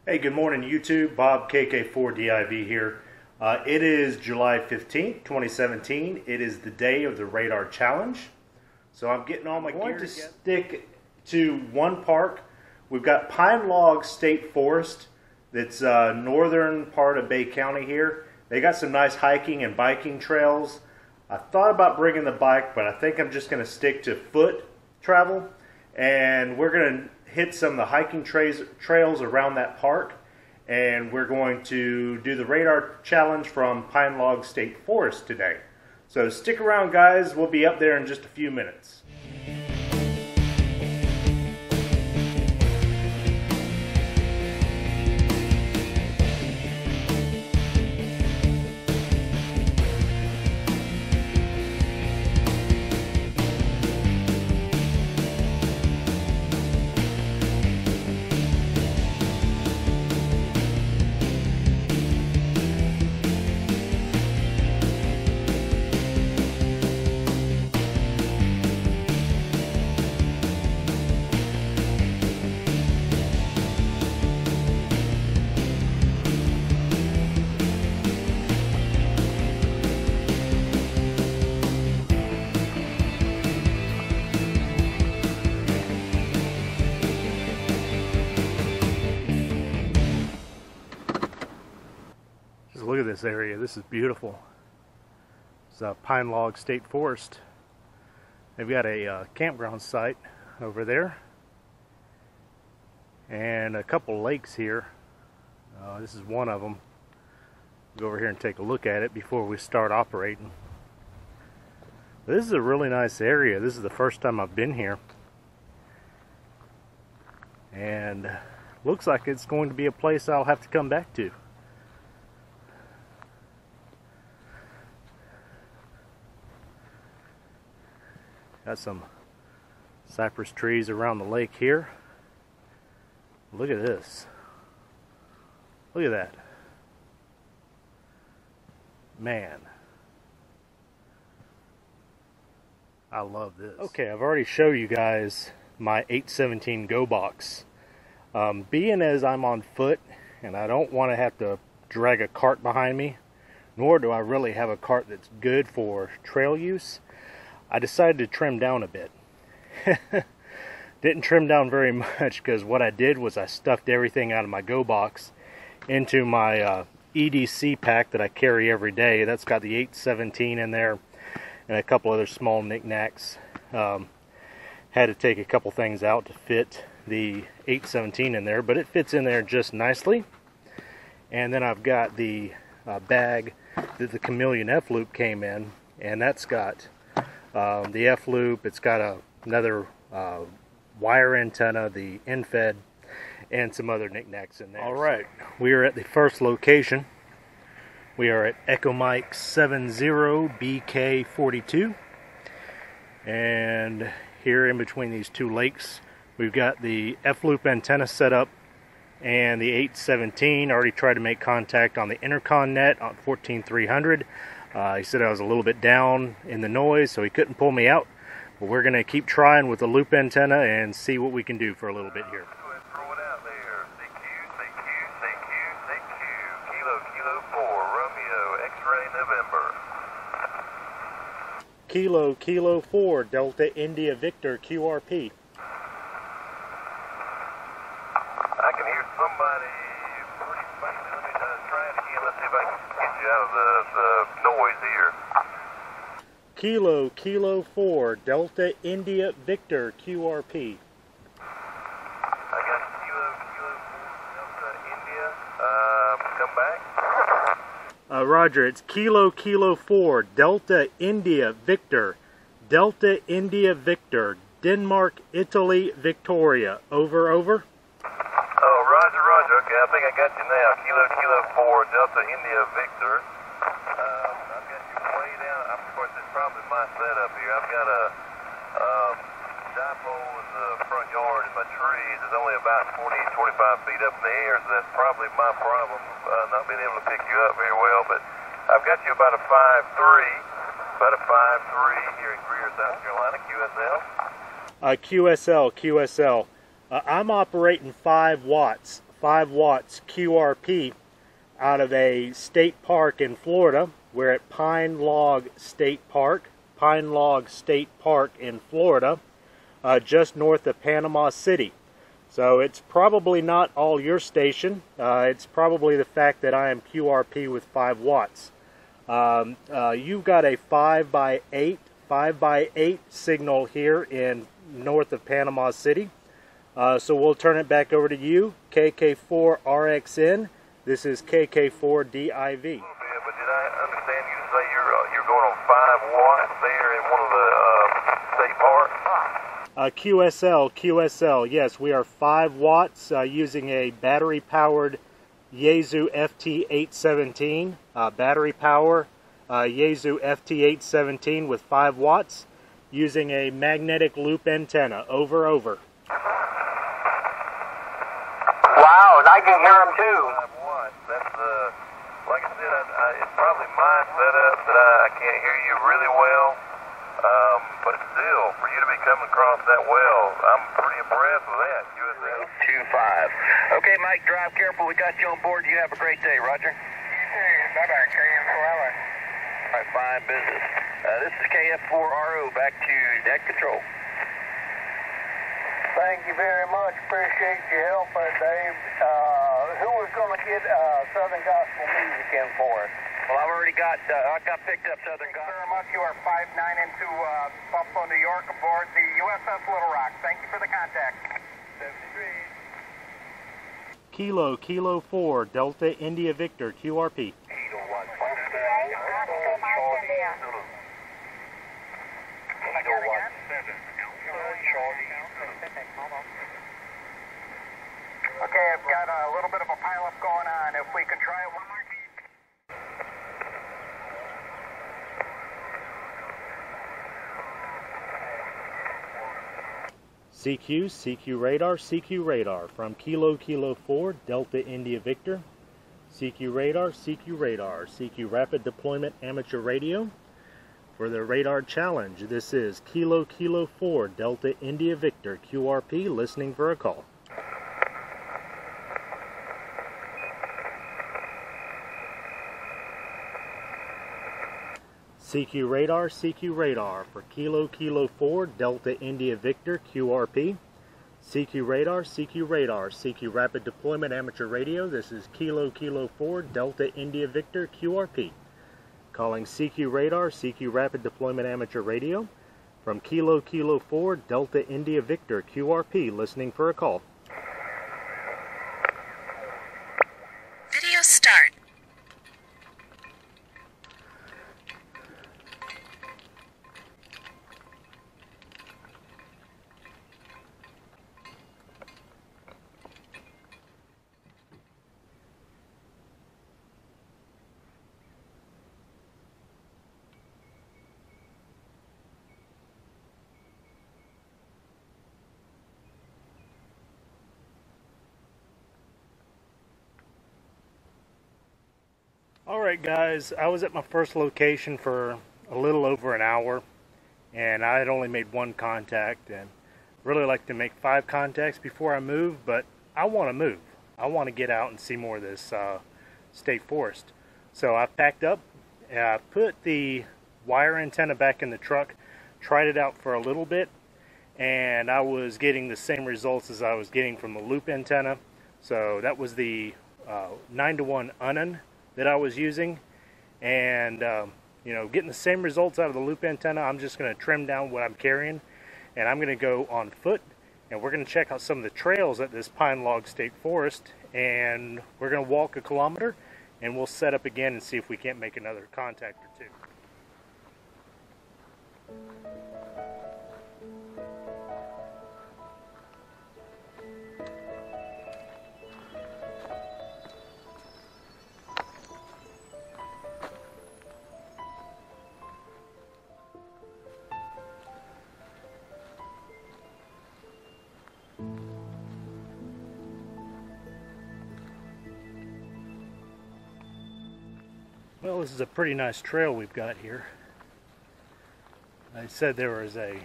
Hey, good morning YouTube. Bob KK4DIV here. It is July 15th, 2017. It is the day of the RaDAR challenge. So I'm getting all my gear to stick to one park. We've got Pine Log State Forest. That's northern part of Bay County here. They got some nice hiking and biking trails. I thought about bringing the bike, but I think I'm just going to stick to foot travel. And we're going to hit some of the hiking trails around that park, and we're going to do the RaDAR challenge from Pine Log State Forest today. So stick around, guys. We'll be up there in just a few minutes. Look at this area. This is beautiful. It's Pine Log State Forest. They've got a campground site over there and a couple lakes here. This is one of them. Go over here and take a look at it before we start operating. This is a really nice area. This is the first time I've been here, and looks like it's going to be a place I'll have to come back to. Got some cypress trees around the lake here. Look at this. Look at that. Man, I love this. Okay, I've already showed you guys my 817 Go box. Being as I'm on foot and I don't want to have to drag a cart behind me, nor do I really have a cart that's good for trail use, I decided to trim down a bit. Didn't trim down very much, because what I did was I stuffed everything out of my Go box into my EDC pack that I carry every day. That's got the 817 in there and a couple other small knickknacks. Had to take a couple things out to fit the 817 in there, but it fits in there just nicely. And then I've got the bag that the Chameleon F-loop came in, and that's got the F-loop. It's got another wire antenna, the end-fed, and some other knickknacks in there. Alright, we are at the first location. We are at Echo Mike 70BK42, and here in between these two lakes we've got the F-loop antenna set up and the 817. Already tried to make contact on the intercom net on 14300. He said I was a little bit down in the noise, so he couldn't pull me out. But we're going to keep trying with the loop antenna and see what we can do for a little bit here. Throw it out there. CQ, Kilo 4, Romeo, X-ray November. Kilo 4, Delta India Victor, QRP. I can hear somebody pretty faintly. Let me try it again. Let's see if I can get you out of the noise here. Kilo 4, Delta India Victor, QRP. I got Kilo 4, Delta India. Come back. Roger, it's Kilo 4, Delta India Victor, Delta India Victor, Denmark, Italy, Victoria. Over. Oh, Roger. Okay, I think I got you now. Kilo 4, Delta India Victor. I've got you way down. Of course, it's probably my setup here. I've got a dipole in the front yard, and my trees is only about 20-25 feet up in the air, so that's probably my problem, not being able to pick you up very well. But I've got you about a 5.3 here in Greer, South Carolina, QSL. QSL. I'm operating 5 watts. 5 watts QRP out of a state park in Florida. We're at Pine Log State Park in Florida, just north of Panama City. So it's probably not all your station. It's probably the fact that I am QRP with 5 watts. You've got a 5 by 8 signal here in north of Panama City. So we'll turn it back over to you, KK4RXN. This is KK4DIV. But did I understand you to say you're going on 5 watts there in one of the state parks? QSL, yes, we are 5 watts using a battery-powered Yaesu FT817. Battery power, Yaesu FT817 with 5 watts using a magnetic loop antenna. Over. Wow, and I can hear them too. 5 watts. That's like I said, it's probably my setup that I can't hear you really well. But still, for you to be coming across that well, I'm pretty impressed with that. USL 25. Okay, Mike, drive careful. We got you on board. You have a great day, Roger. Bye-bye, KM4. All right, fine business. This is KF4RO. Back to deck control. Thank you very much. Appreciate your help, Dave. Who was going to get Southern Gospel music in for us? Well, I got picked up Southern Gospel. Very much. You are 5-9 into Buffalo, New York, aboard the USS Little Rock. Thank you for the contact. 73. Kilo 4, Delta India Victor, QRP. Okay, I've got a little bit of a pileup going on. If we could try it one more time. CQ radar from Kilo 4, Delta India Victor. CQ radar, CQ rapid deployment amateur radio. For the radar challenge, this is Kilo 4, Delta India Victor, QRP, listening for a call. CQ radar for Kilo 4, Delta India Victor, QRP. CQ radar, CQ rapid deployment amateur radio. This is Kilo 4, Delta India Victor, QRP. Calling CQ radar, CQ rapid deployment amateur radio from Kilo 4, Delta India Victor, QRP, listening for a call. Video start. Alright guys, I was at my first location for a little over an hour and I had only made 1 contact, and really like to make 5 contacts before I move, but I want to move. I want to get out and see more of this state forest. So I packed up, put the wire antenna back in the truck, tried it out for a little bit, and I was getting the same results as I was getting from the loop antenna. So that was the 9-to-1 Unan that I was using, and you know, getting the same results out of the loop antenna. I'm just going to trim down what I'm carrying, and I'm going to go on foot, and we're going to check out some of the trails at this Pine Log State Forest, and we're going to walk a kilometer, and we'll set up again and see if we can't make another contact or 2. Well, this is a pretty nice trail we've got here. I said there was a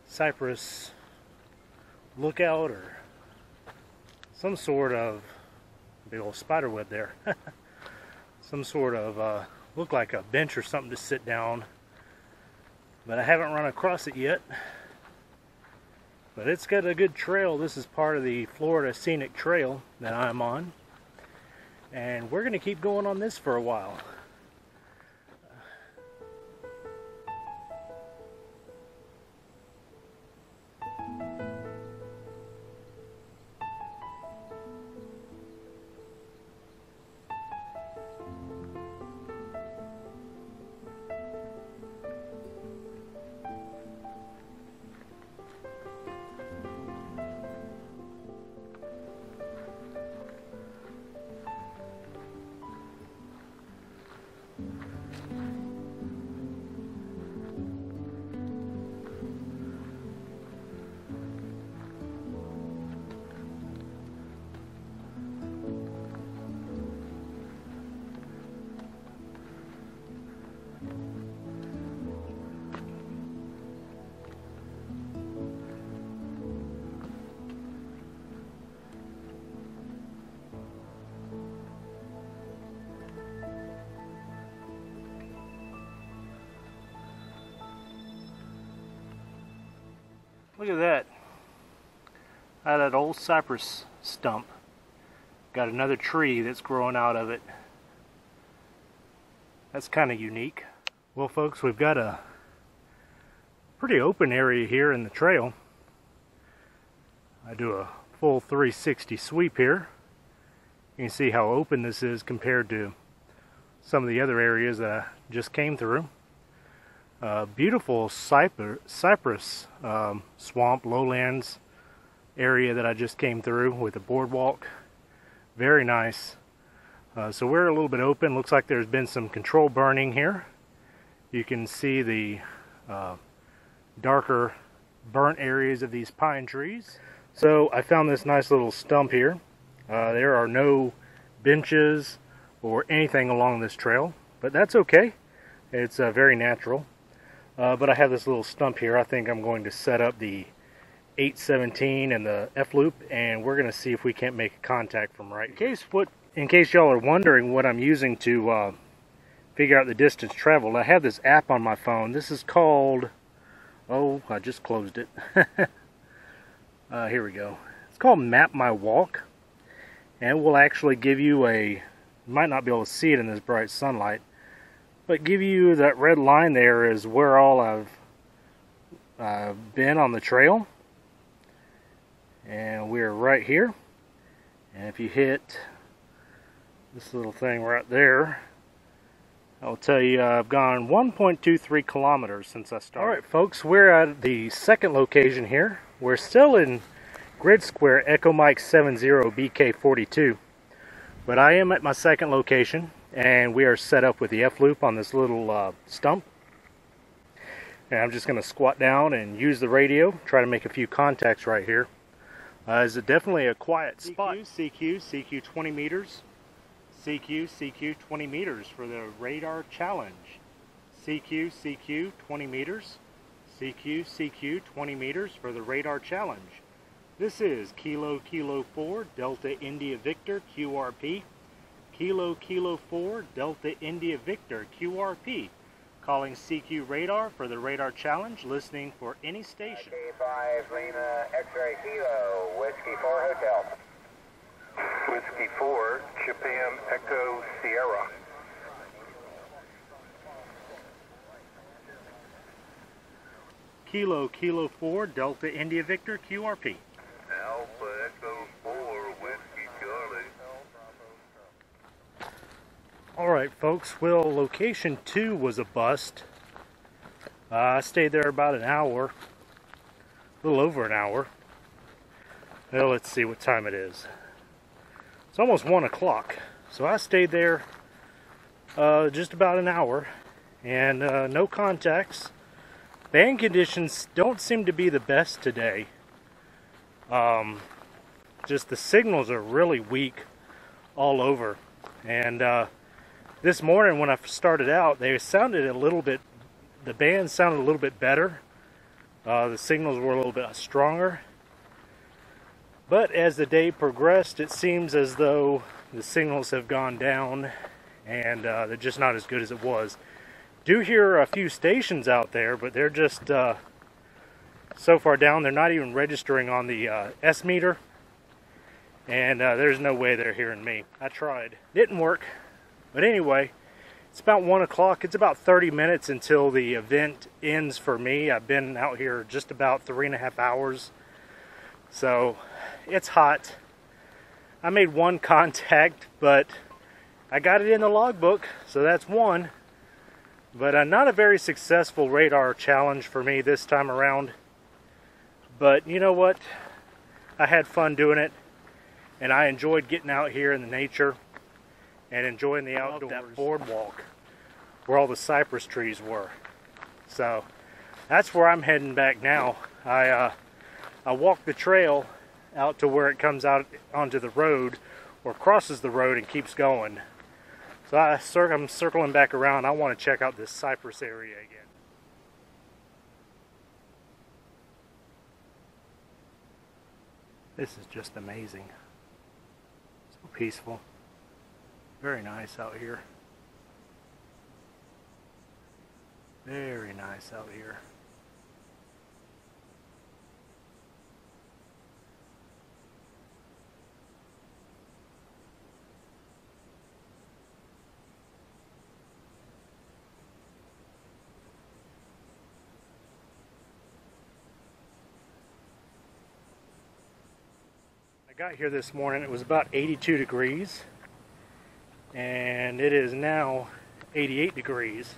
cypress lookout or some sort of big old spider web there. Some sort of look like a bench or something to sit down, but I haven't run across it yet. But it's got a good trail. This is part of the Florida Scenic Trail that I'm on, and we're going to keep going on this for a while. Look at that. Out of that old cypress stump. Got another tree that's growing out of it. That's kind of unique. Well, folks, we've got a pretty open area here in the trail. I do a full 360 sweep here. You can see how open this is compared to some of the other areas that I just came through. Beautiful cypress swamp, lowlands area that I just came through with a boardwalk. Very nice. So we're a little bit open. Looks like there's been some control burning here. You can see the darker burnt areas of these pine trees. So I found this nice little stump here. There are no benches or anything along this trail, but that's okay. It's very natural. But I have this little stump here. I think I'm going to set up the 817 and the F-loop, and we're going to see if we can't make a contact from right. In case y'all are wondering what I'm using to figure out the distance traveled, I have this app on my phone. This is called, oh, I just closed it. Here we go. It's called Map My Walk, and it will actually give you you might not be able to see it in this bright sunlight, but give you that red line there is where all I've been on the trail. And we're right here. And if you hit this little thing right there, I'll tell you I've gone 1.23 kilometers since I started. Alright folks, we're at the second location here. We're still in Grid Square Echo Mike 70 BK42. But I am at my second location, and we are set up with the F-loop on this little stump. And I'm just going to squat down and use the radio, try to make a few contacts right here. It's definitely a quiet spot. CQ 20 meters. CQ 20 meters for the RaDAR challenge. CQ 20 meters. CQ 20 meters for the RaDAR challenge. This is Kilo 4 Delta India Victor QRP. Kilo 4 Delta India Victor QRP. Calling CQ radar for the RaDAR challenge, listening for any station. K5 Lima X-ray Kilo, Whiskey 4 Hotel. Whiskey 4, Japan Echo Sierra. Kilo 4 Delta India Victor QRP. Alpha Echo 4, Whiskey Charlie. Alright folks, well, location 2 was a bust. I stayed there about an hour, a little over an hour. Well, let's see what time it is. It's almost 1 o'clock, so I stayed there just about an hour, and no contacts. Band conditions don't seem to be the best today. Just the signals are really weak all over, and this morning when I started out, they sounded a little bit, the band sounded a little bit better. The signals were a little bit stronger. But as the day progressed, it seems as though the signals have gone down and they're just not as good as it was. Do hear a few stations out there, but they're just so far down they're not even registering on the S meter, and there's no way they're hearing me. I tried. Didn't work. But anyway, it's about 1 o'clock. It's about 30 minutes until the event ends for me. I've been out here just about 3.5 hours. So it's hot. I made one contact, but I got it in the logbook, so that's one. But not a very successful radar challenge for me this time around. But you know what? I had fun doing it, and I enjoyed getting out here in the nature and enjoying the outdoors. That boardwalk where all the cypress trees were. So that's where I'm heading back now. I walked the trail out to where it comes out onto the road or crosses the road and keeps going. So I'm circling back around. I want to check out this cypress area again. This is just amazing. So peaceful. Very nice out here. Very nice out here. I got here this morning, it was about 82 degrees, and it is now 88 degrees,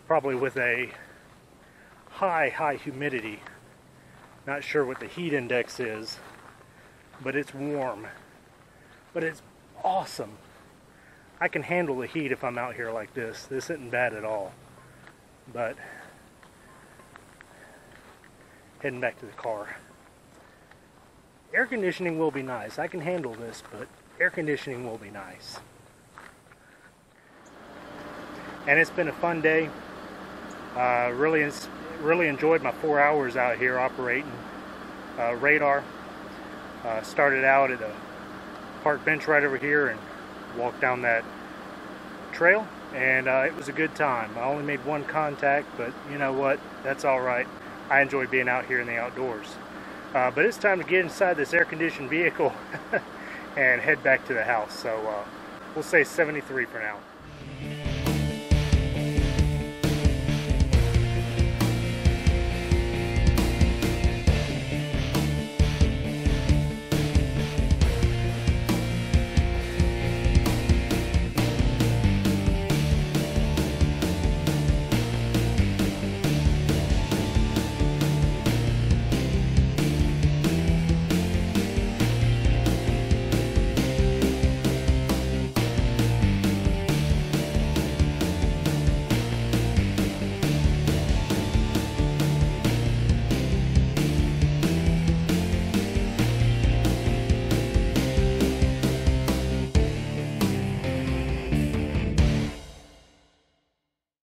probably with a high humidity. Not sure what the heat index is, but it's warm. But it's awesome. I can handle the heat if I'm out here like this. This isn't bad at all. But heading back to the car. Air conditioning will be nice. I can handle this, but air conditioning will be nice. And it's been a fun day. Really enjoyed my 4 hours out here operating radar. Started out at a park bench right over here and walked down that trail, and it was a good time. I only made one contact, but you know what? That's all right. I enjoy being out here in the outdoors. But it's time to get inside this air-conditioned vehicle and head back to the house. So we'll say 73 for now.